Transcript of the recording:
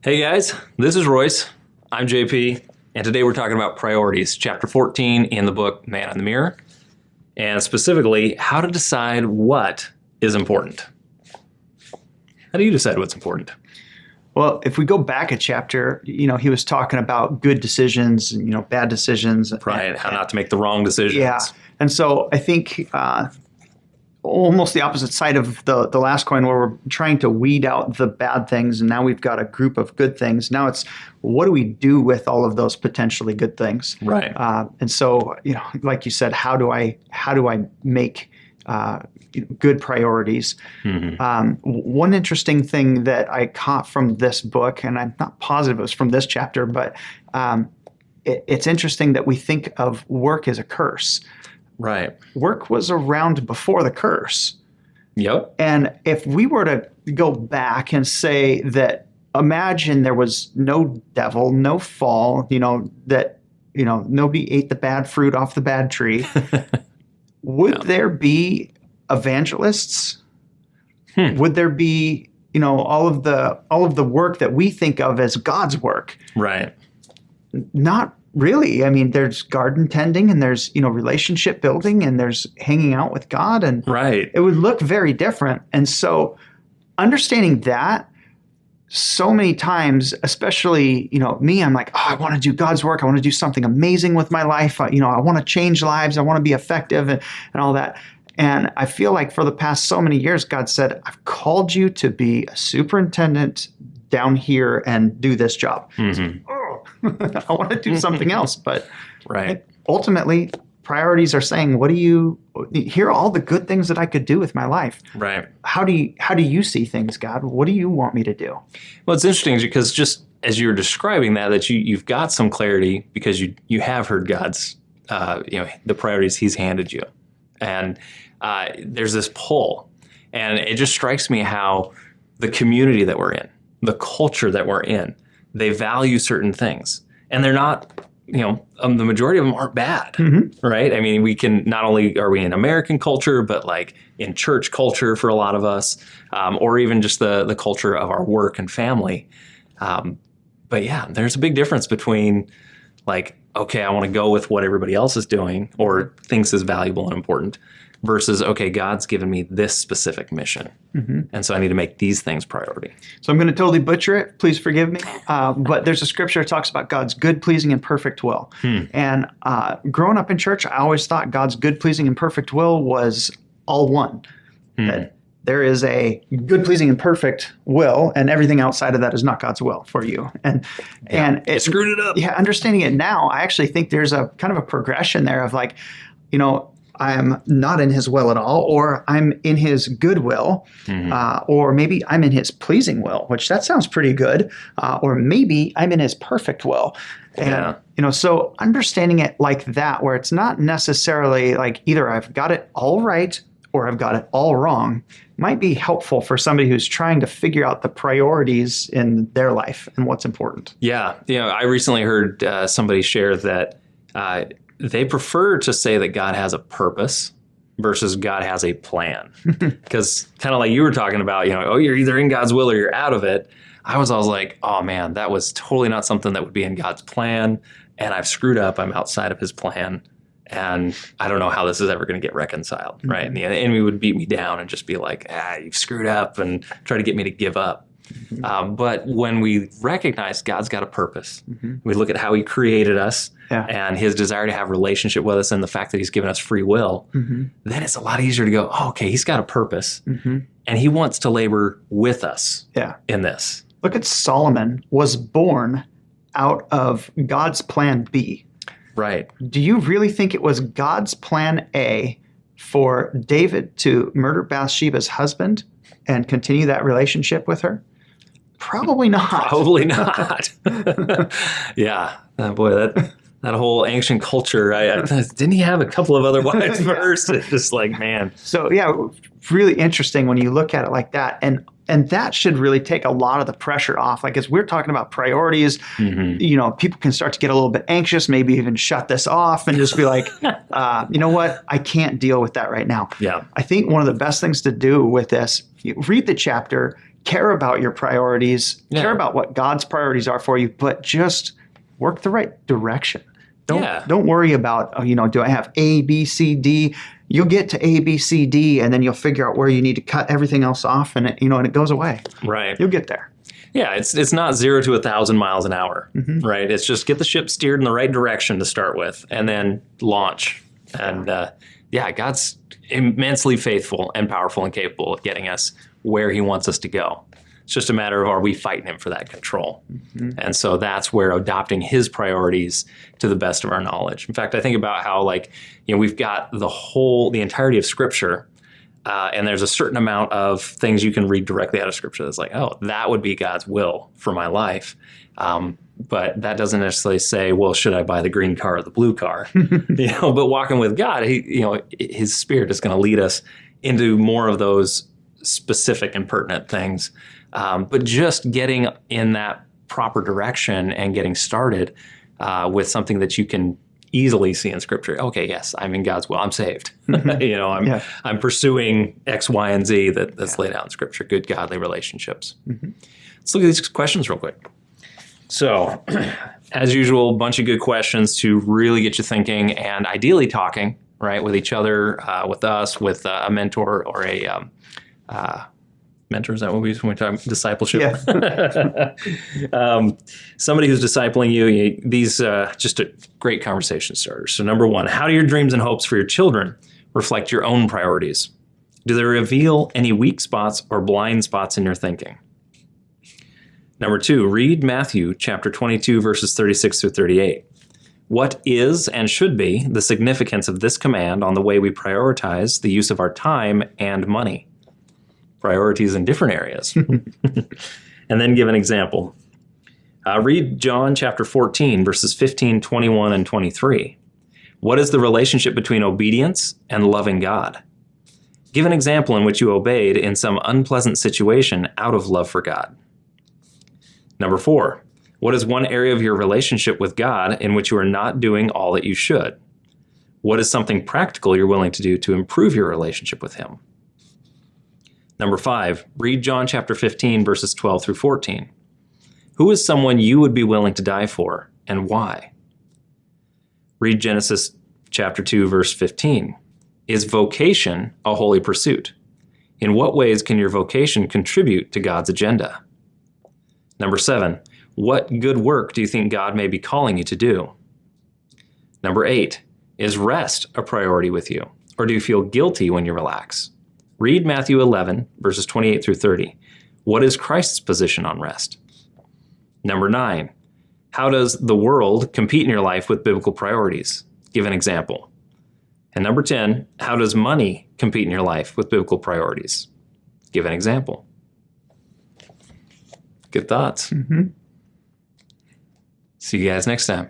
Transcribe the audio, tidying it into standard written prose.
Hey guys, this is Royce. I'm JP, and today we're talking about priorities, chapter 14 in the book Man in the Mirror, and specifically how to decide what is important. How do you decide what's important? Well, if we go back a chapter, he was talking about good decisions and, bad decisions. Right, how not to make the wrong decisions. Yeah. And so I think almost the opposite side of the last coin, where we're trying to weed out the bad things, and now we've got a group of good things. Now it's, what do we do with all of those potentially good things? Right. And so, like you said, how do I make good priorities? Mm-hmm. One interesting thing that I caught from this book, and I'm not positive it was from this chapter, but it's interesting that we think of work as a curse. Right. Work was around before the curse. Yep. And if we were to go back and say that, imagine there was no devil, no fall, that nobody ate the bad fruit off the bad tree, would there be evangelists? Would there be, all of the work that we think of as God's work? Right. Not really. I mean, there's garden tending, and there's, relationship building, and there's hanging out with God, and right. It would look very different. And so understanding that, so many times, especially, me, I'm like, I want to do God's work. I want to do something amazing with my life. I want to change lives. I want to be effective and all that. And I feel like for the past so many years, God said, I've called you to be a superintendent down here and do this job. Mm-hmm. I want to do something else. But right. Ultimately, priorities are saying, here are all the good things that I could do with my life. Right. How do you see things, God? What do you want me to do? Well, it's interesting because just as you were describing that you've got some clarity because you have heard God's, the priorities he's handed you. And there's this pull. And it just strikes me how the community that we're in, the culture that we're in, they value certain things. And they're not, the majority of them aren't bad, right? I mean, we can, not only are we in American culture, but like in church culture for a lot of us, or even just the culture of our work and family. But yeah, there's a big difference between like, okay, I want to go with what everybody else is doing or thinks is valuable and important versus, okay, God's given me this specific mission. And so I need to make these things priority. So I'm going to totally butcher it. Please forgive me. But there's a scripture that talks about God's good, pleasing, and perfect will. And growing up in church, I always thought God's good, pleasing, and perfect will was all one. That there is a good, pleasing, and perfect will, and everything outside of that is not God's will for you. And it screwed it up. Yeah, understanding it now, I actually think there's a kind of a progression there of like, I'm not in his will at all, or I'm in his good will, or maybe I'm in his pleasing will, which that sounds pretty good, or maybe I'm in his perfect will. And, so understanding it like that, where it's not necessarily like either I've got it all right or I've got it all wrong, might be helpful for somebody who's trying to figure out the priorities in their life and what's important. Yeah. I recently heard somebody share that they prefer to say that God has a purpose versus God has a plan. Because kind of like you were talking about, you're either in God's will or you're out of it. I was always like, oh man, that was totally not something that would be in God's plan. And I've screwed up. I'm outside of his plan. And I don't know how this is ever going to get reconciled, right? And the enemy would beat me down and just be like, you've screwed up, and try to get me to give up. But when we recognize God's got a purpose, we look at how he created us and his desire to have relationship with us and the fact that he's given us free will, then it's a lot easier to go, okay, he's got a purpose and he wants to labor with us in this. Look at Solomon was born out of God's plan B. Right. Do you really think it was God's plan A for David to murder Bathsheba's husband and continue that relationship with her? Probably not. Probably not. Yeah. Boy, that whole ancient culture, didn't he have a couple of other wives first? It's just like, man. So yeah, really interesting when you look at it like that. And that should really take a lot of the pressure off. Like as we're talking about priorities, people can start to get a little bit anxious, maybe even shut this off and just be like, you know what? I can't deal with that right now. Yeah. I think one of the best things to do with this, you read the chapter, care about your priorities, Yeah. care about what God's priorities are for you, but just work the right direction. Don't worry about, do I have A, B, C, D? You'll get to A, B, C, D, and then you'll figure out where you need to cut everything else off, and it goes away. Right. You'll get there. Yeah, it's not 0 to 1,000 miles an hour, right? It's just get the ship steered in the right direction to start with, and then launch. And God's immensely faithful and powerful and capable of getting us where he wants us to go. It's just a matter of, are we fighting him for that control? And so that's where adopting his priorities to the best of our knowledge. In fact, I think about how we've got the entirety of Scripture, and there's a certain amount of things you can read directly out of Scripture that's like, oh, that would be God's will for my life. But that doesn't necessarily say, well, should I buy the green car or the blue car? But walking with God, his Spirit is going to lead us into more of those specific and pertinent things. But just getting in that proper direction and getting started with something that you can easily see in Scripture. Okay, yes, I'm in God's will. I'm saved. I'm pursuing X, Y, and Z that's laid out in Scripture. Good, godly relationships. Let's look at these questions real quick. So, as usual, a bunch of good questions to really get you thinking and ideally talking, right, with each other, with us, with a mentor or a mentor. Is that what we talk discipleship? Yeah. Somebody who's discipling you. These just a great conversation starters. So, number one, how do your dreams and hopes for your children reflect your own priorities? Do they reveal any weak spots or blind spots in your thinking? Number two, read Matthew chapter 22, verses 36 through 38. What is and should be the significance of this command on the way we prioritize the use of our time and money? Priorities in different areas. And then give an example. Read John chapter 14, verses 15, 21, and 23. What is the relationship between obedience and loving God? Give an example in which you obeyed in some unpleasant situation out of love for God. Number four, what is one area of your relationship with God in which you are not doing all that you should? What is something practical you're willing to do to improve your relationship with him? Number five, read John chapter 15, verses 12 through 14. Who is someone you would be willing to die for, and why? Read Genesis chapter 2, verse 15. Is vocation a holy pursuit? In what ways can your vocation contribute to God's agenda? Number seven, what good work do you think God may be calling you to do? Number eight, is rest a priority with you, or do you feel guilty when you relax? Read Matthew 11, verses 28 through 30. What is Christ's position on rest? Number nine, how does the world compete in your life with biblical priorities? Give an example. And number 10, how does money compete in your life with biblical priorities? Give an example. Good thoughts. See you guys next time.